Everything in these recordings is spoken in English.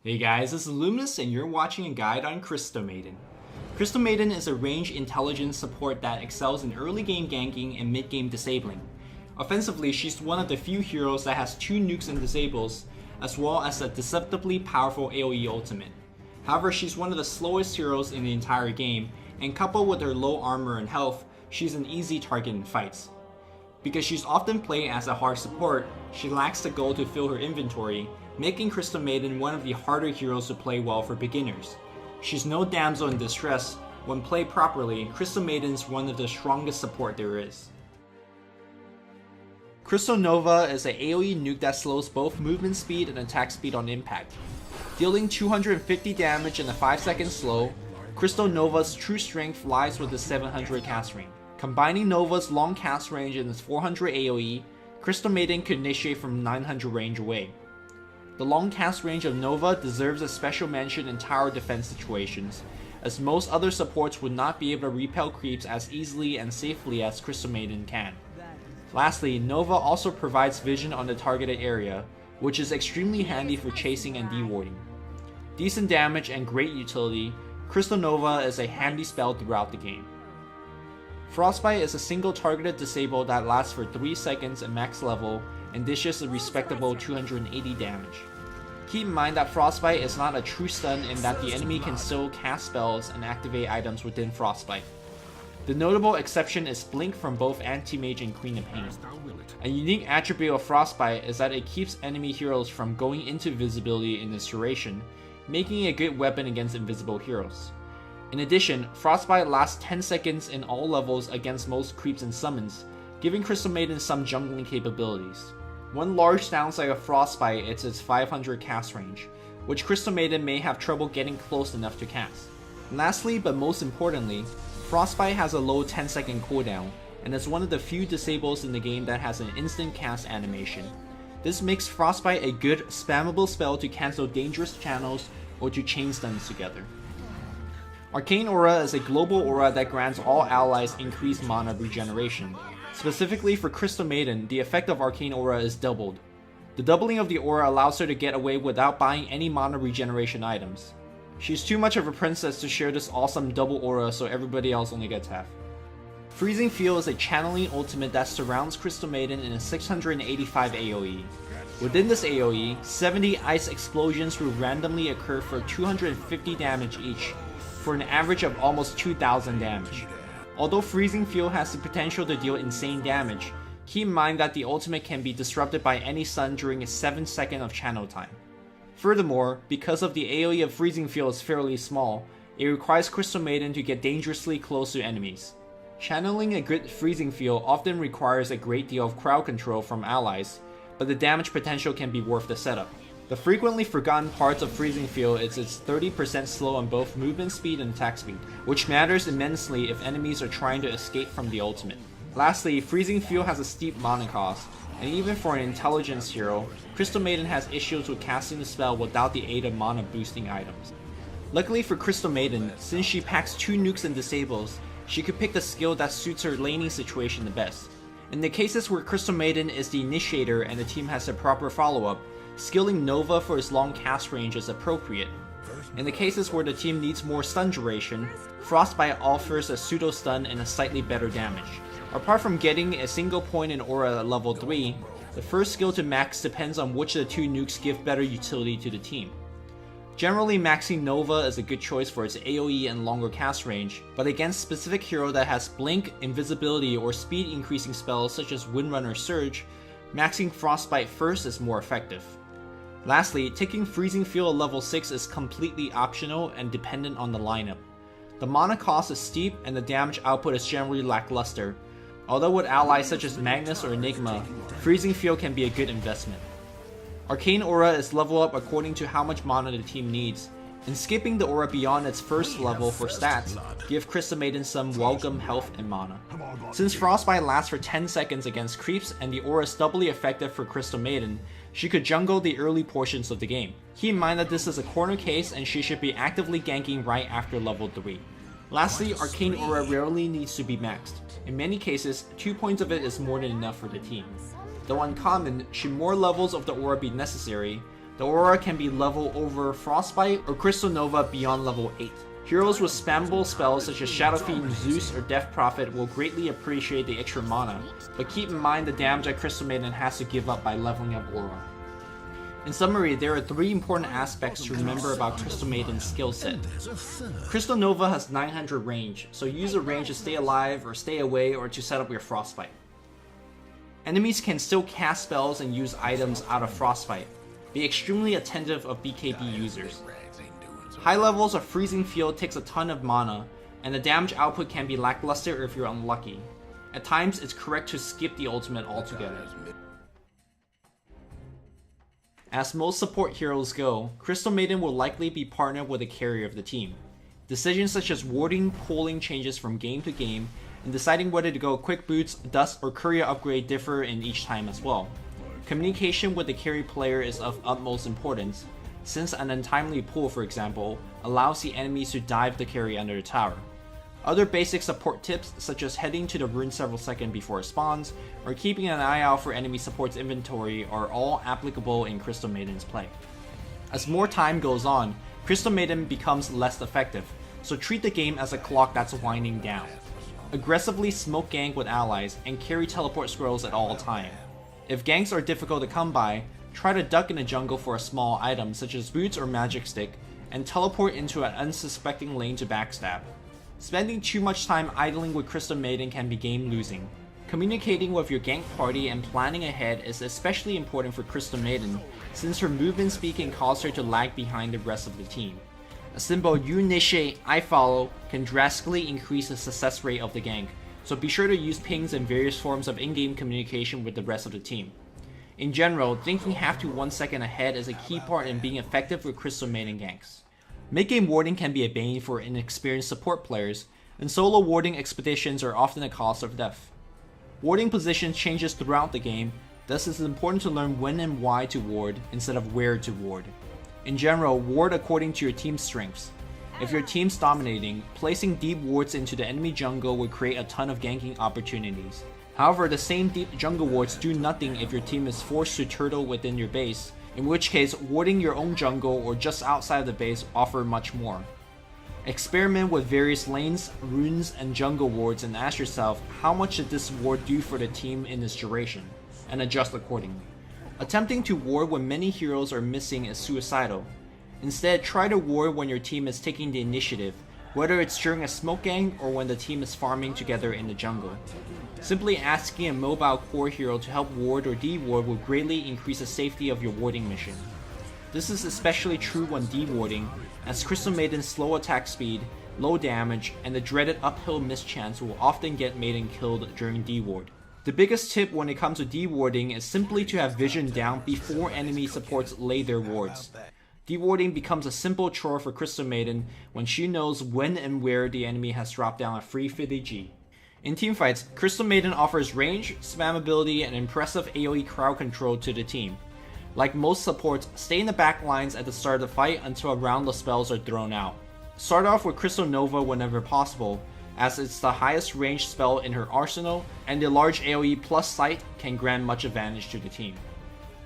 Hey guys, this is Luminous and you're watching a guide on Maiden. Maiden is a range intelligence support that excels in early game ganking and mid game disabling. Offensively, she's one of the few heroes that has 2 nukes and disables, as well as a deceptively powerful AoE ultimate. However, she's one of the slowest heroes in the entire game, and coupled with her low armor and health, she's an easy target in fights. Because she's often played as a hard support, she lacks the gold to fill her inventory, making Maiden one of the harder heroes to play well for beginners. She's no damsel in distress. When played properly, Maiden's one of the strongest support there is. Crystal Nova is an AoE nuke that slows both movement speed and attack speed on impact. Dealing 250 damage in a 5-second slow, Crystal Nova's true strength lies with the 700 cast range. Combining Nova's long cast range and its 400 AoE, Maiden could initiate from 900 range away. The long cast range of Nova deserves a special mention in tower defense situations, as most other supports would not be able to repel creeps as easily and safely as Maiden can. Lastly, Nova also provides vision on the targeted area, which is extremely handy for chasing and dewarding. Decent damage and great utility, Crystal Nova is a handy spell throughout the game. Frostbite is a single targeted disable that lasts for 3 seconds at max level and dishes a respectable 280 damage. Keep in mind that Frostbite is not a true stun in that the enemy can still cast spells and activate items within Frostbite. The notable exception is Blink from both Anti-Mage and Queen of Pain. A unique attribute of Frostbite is that it keeps enemy heroes from going into invisibility in its duration, making it a good weapon against invisible heroes. In addition, Frostbite lasts 10 seconds in all levels against most creeps and summons, giving Maiden some jungling capabilities. One large downside of Frostbite is its 500 cast range, which Maiden may have trouble getting close enough to cast. Lastly, but most importantly, Frostbite has a low 10-second cooldown, and is one of the few disables in the game that has an instant cast animation. This makes Frostbite a good spammable spell to cancel dangerous channels or to chain stuns together. Arcane Aura is a global aura that grants all allies increased mana regeneration. Specifically for Maiden, the effect of Arcane Aura is doubled. The doubling of the aura allows her to get away without buying any mana regeneration items. She's too much of a princess to share this awesome double aura, so everybody else only gets half. Freezing Field is a channeling ultimate that surrounds Maiden in a 685 AoE. Within this AoE, 70 ice explosions will randomly occur for 250 damage each, for an average of almost 2000 damage. Although Freezing Field has the potential to deal insane damage, keep in mind that the ultimate can be disrupted by any stun during a 7 second of channel time. Furthermore, because of the AoE of Freezing Field is fairly small, it requires Maiden to get dangerously close to enemies. Channeling a good Freezing Field often requires a great deal of crowd control from allies, but the damage potential can be worth the setup. The frequently forgotten parts of Freezing Field is its 30% slow on both movement speed and attack speed, which matters immensely if enemies are trying to escape from the ultimate. Lastly, Freezing Field has a steep mana cost, and even for an intelligence hero, Maiden has issues with casting the spell without the aid of mana boosting items. Luckily for Maiden, since she packs 2 nukes and disables, she could pick the skill that suits her laning situation the best. In the cases where Maiden is the initiator and the team has a proper follow-up, skilling Nova for its long cast range is appropriate. In the cases where the team needs more stun duration, Frostbite offers a pseudo stun and a slightly better damage. Apart from getting a single point in aura at level 3, the first skill to max depends on which of the 2 nukes give better utility to the team. Generally, maxing Nova is a good choice for its AoE and longer cast range, but against specific hero that has blink, invisibility, or speed increasing spells such as Windrunner Surge, maxing Frostbite first is more effective. Lastly, taking Freezing Field at level 6 is completely optional and dependent on the lineup. The mana cost is steep and the damage output is generally lackluster, although with allies such as Magnus or Enigma, Freezing Field can be a good investment. Arcane Aura is level up according to how much mana the team needs, and skipping the aura beyond its first level for stats give Maiden some welcome health and mana. Since Frostbite lasts for 10 seconds against creeps and the aura is doubly effective for Maiden, she could jungle the early portions of the game. Keep in mind that this is a corner case and she should be actively ganking right after level 3. Lastly, Arcane Aura rarely needs to be maxed. In many cases, 2 points of it is more than enough for the team. Though uncommon, should more levels of the aura be necessary, The aura can be level over Frostbite or Crystal Nova beyond level 8. Heroes with spammable spells such as Shadow Fiend, Zeus, or Death Prophet will greatly appreciate the extra mana, but keep in mind the damage that Crystal Maiden has to give up by leveling up aura. In summary, there are 3 important aspects to remember about Crystal Maiden's skill set. Crystal Nova has 900 range, so use the range to stay alive or stay away or to set up your Frostbite. Enemies can still cast spells and use items out of Frostbite. Be extremely attentive of BKB users. High levels of Freezing Field takes a ton of mana, and the damage output can be lackluster if you're unlucky. At times, it's correct to skip the ultimate altogether. As most support heroes go, Crystal Maiden will likely be partnered with the carrier of the team. Decisions such as warding, pulling changes from game to game, and deciding whether to go quick boots, dust, or courier upgrade differ in each time as well. Communication with the carry player is of utmost importance, since an untimely pull, for example, allows the enemies to dive the carry under the tower. Other basic support tips, such as heading to the rune several seconds before it spawns, or keeping an eye out for enemy support's inventory, are all applicable in Crystal Maiden's play. As more time goes on, Crystal Maiden becomes less effective, so treat the game as a clock that's winding down. Aggressively smoke gank with allies, and carry teleport scrolls at all time. If ganks are difficult to come by, try to duck in the jungle for a small item such as boots or magic stick, and teleport into an unsuspecting lane to backstab. Spending too much time idling with Crystal Maiden can be game losing. Communicating with your gank party and planning ahead is especially important for Crystal Maiden, since her movement speed can cause her to lag behind the rest of the team. A simple "you initiate, I follow" can drastically increase the success rate of the gank, so be sure to use pings and various forms of in-game communication with the rest of the team. In general, thinking half to 1 second ahead is a key part in being effective with Crystal Maiden ganks. Mid-game warding can be a bane for inexperienced support players, and solo warding expeditions are often a cause of death. Warding position changes throughout the game, thus it's important to learn when and why to ward instead of where to ward. In general, ward according to your team's strengths. If your team's dominating, placing deep wards into the enemy jungle will create a ton of ganking opportunities. However, the same deep jungle wards do nothing if your team is forced to turtle within your base, in which case warding your own jungle or just outside of the base offer much more. Experiment with various lanes, runes, and jungle wards and ask yourself how much did this ward do for the team in this duration, and adjust accordingly. Attempting to ward when many heroes are missing is suicidal. Instead, try to ward when your team is taking the initiative, whether it's during a smoke gang or when the team is farming together in the jungle. Simply asking a mobile core hero to help ward or de-ward will greatly increase the safety of your warding mission. This is especially true when de-warding, as Crystal Maiden's slow attack speed, low damage, and the dreaded uphill mischance will often get Maiden killed during de-ward. The biggest tip when it comes to de-warding is simply to have vision down before enemy supports lay their wards. De-warding becomes a simple chore for Crystal Maiden when she knows when and where the enemy has dropped down a free 50G. In teamfights, Crystal Maiden offers range, spammability, and impressive AoE crowd control to the team. Like most supports, stay in the back lines at the start of the fight until a round of spells are thrown out. Start off with Crystal Nova whenever possible, as it's the highest range spell in her arsenal, and the large AoE plus sight can grant much advantage to the team.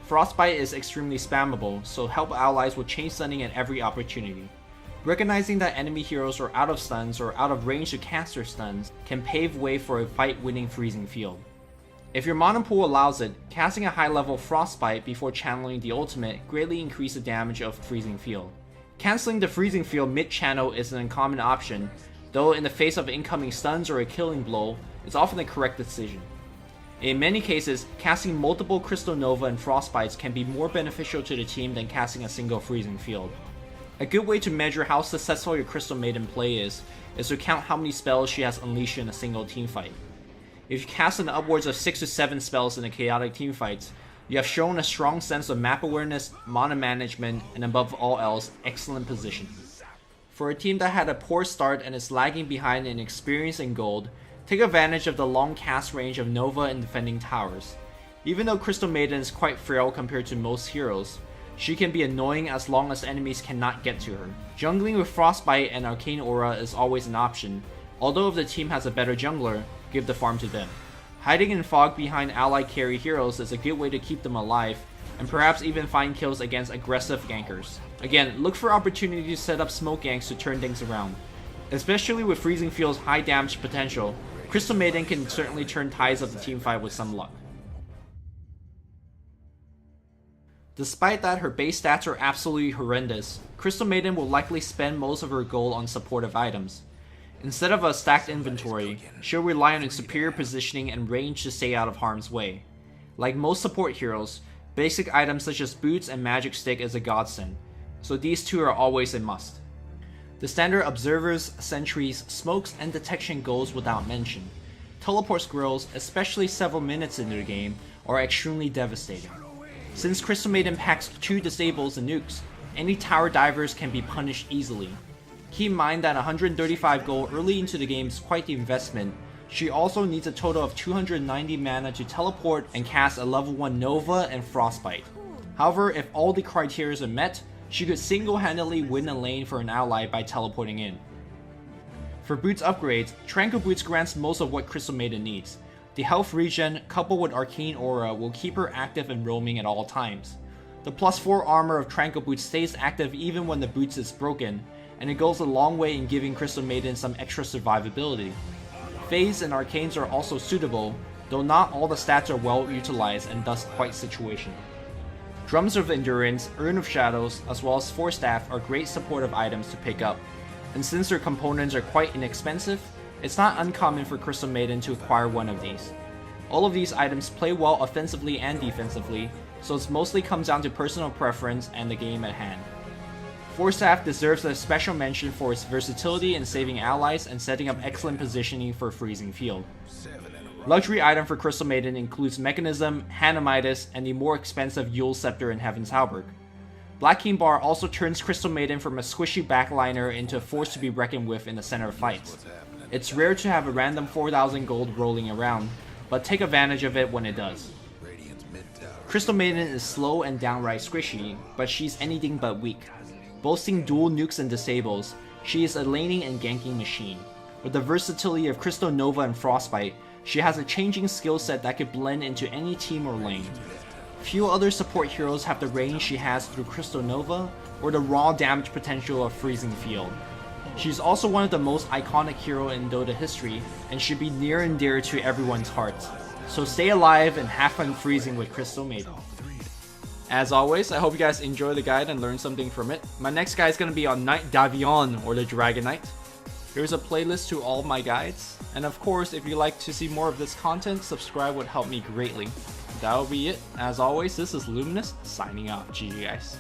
Frostbite is extremely spammable, so help allies with chain stunning at every opportunity. Recognizing that enemy heroes are out of stuns or out of range to cast their stuns can pave way for a fight-winning Freezing Field. If your mana pool allows it, casting a high level Frostbite before channeling the ultimate greatly increases the damage of Freezing Field. Cancelling the Freezing Field mid-channel is an uncommon option, though in the face of incoming stuns or a killing blow, it's often the correct decision. In many cases, casting multiple Crystal Nova and Frostbites can be more beneficial to the team than casting a single Freezing Field. A good way to measure how successful your Crystal Maiden play is to count how many spells she has unleashed in a single teamfight. If you cast an upwards of 6 to 7 spells in a chaotic teamfights, you have shown a strong sense of map awareness, mana management, and above all else, excellent position. For a team that had a poor start and is lagging behind in experience and gold, take advantage of the long cast range of Nova and defending towers. Even though Crystal Maiden is quite frail compared to most heroes, she can be annoying as long as enemies cannot get to her. Jungling with Frostbite and Arcane Aura is always an option, although if the team has a better jungler, give the farm to them. Hiding in fog behind ally carry heroes is a good way to keep them alive, and perhaps even find kills against aggressive gankers. Again, look for opportunities to set up smoke ganks to turn things around. Especially with Freezing Field's high damage potential, Crystal Maiden can certainly turn tides of the teamfight with some luck. Despite that her base stats are absolutely horrendous, Crystal Maiden will likely spend most of her gold on supportive items. Instead of a stacked inventory, she'll rely on its superior positioning and range to stay out of harm's way. Like most support heroes, basic items such as boots and magic stick is a godsend, so these two are always a must. The standard observers, sentries, smokes, and detection goes without mention. Teleport squirrels, especially several minutes into the game, are extremely devastating. Since Crystal Maiden packs 2 disables and nukes, any tower divers can be punished easily. Keep in mind that 135 gold early into the game is quite the investment. She also needs a total of 290 mana to teleport and cast a level 1 Nova and Frostbite. However, if all the criteria are met, she could single-handedly win a lane for an ally by teleporting in. For boots upgrades, Tranquil Boots grants most of what Crystal Maiden needs. The health regen, coupled with Arcane Aura, will keep her active and roaming at all times. The +4 armor of Tranquil Boots stays active even when the boots is broken, and it goes a long way in giving Crystal Maiden some extra survivability. Phase and Arcanes are also suitable, though not all the stats are well utilized and thus quite situational. Drums of Endurance, Urn of Shadows, as well as Force Staff are great supportive items to pick up, and since their components are quite inexpensive, it's not uncommon for Crystal Maiden to acquire one of these. All of these items play well offensively and defensively, so it mostly comes down to personal preference and the game at hand. Force Staff deserves a special mention for its versatility in saving allies and setting up excellent positioning for Freezing Field. Luxury item for Crystal Maiden includes Mechanism, Hanamitis, and the more expensive Yule Scepter and Heaven's Halberd. Black King Bar also turns Crystal Maiden from a squishy backliner into a force to be reckoned with in the center of fights. It's rare to have a random 4,000 gold rolling around, but take advantage of it when it does. Crystal Maiden is slow and downright squishy, but she's anything but weak. Boasting dual nukes and disables, she is a laning and ganking machine. With the versatility of Crystal Nova and Frostbite, she has a changing skill set that could blend into any team or lane. Few other support heroes have the range she has through Crystal Nova, or the raw damage potential of Freezing Field. She's also one of the most iconic heroes in Dota history, and should be near and dear to everyone's hearts. So stay alive and have fun freezing with Crystal Maiden. As always, I hope you guys enjoy the guide and learn something from it. My next guide is going to be on Knight Davion, or the Dragon Knight. Here's a playlist to all my guides, and of course, if you'd like to see more of this content, subscribe would help me greatly. That'll be it. As always, this is Luminous, signing off. GG guys.